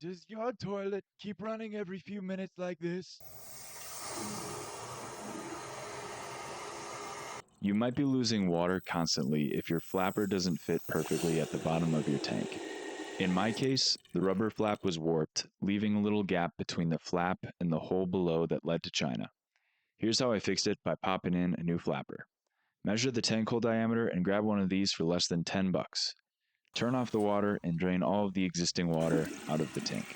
Does your toilet keep running every few minutes like this? You might be losing water constantly if your flapper doesn't fit perfectly at the bottom of your tank. In my case, the rubber flap was warped, leaving a little gap between the flap and the hole below that led to China. Here's how I fixed it by popping in a new flapper. Measure the tank hole diameter and grab one of these for less than 10 bucks. Turn off the water and drain all of the existing water out of the tank.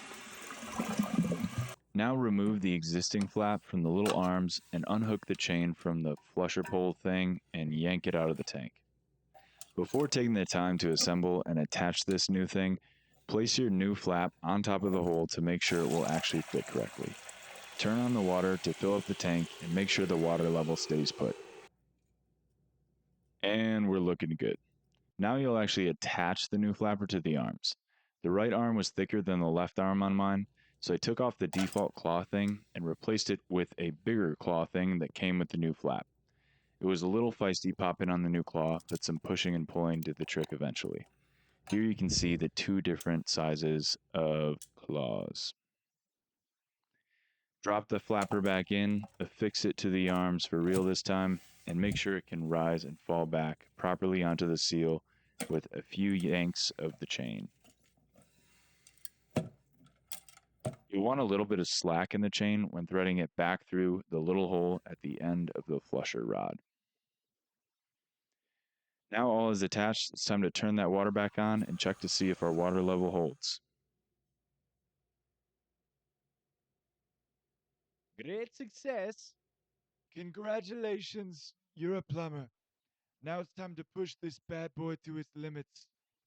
Now remove the existing flap from the little arms and unhook the chain from the flusher pole thing and yank it out of the tank. Before taking the time to assemble and attach this new thing, place your new flap on top of the hole to make sure it will actually fit correctly. Turn on the water to fill up the tank and make sure the water level stays put. And we're looking good. Now you'll actually attach the new flapper to the arms. The right arm was thicker than the left arm on mine, so I took off the default claw thing and replaced it with a bigger claw thing that came with the new flap. It was a little feisty popping on the new claw, but some pushing and pulling did the trick eventually. Here you can see the two different sizes of claws. Drop the flapper back in, affix it to the arms for real this time, and make sure it can rise and fall back properly onto the seal with a few yanks of the chain. You'll want a little bit of slack in the chain when threading it back through the little hole at the end of the flusher rod. Now all is attached, it's time to turn that water back on and check to see if our water level holds. Great success! Congratulations, you're a plumber. Now it's time to push this bad boy to its limits.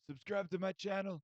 Subscribe to my channel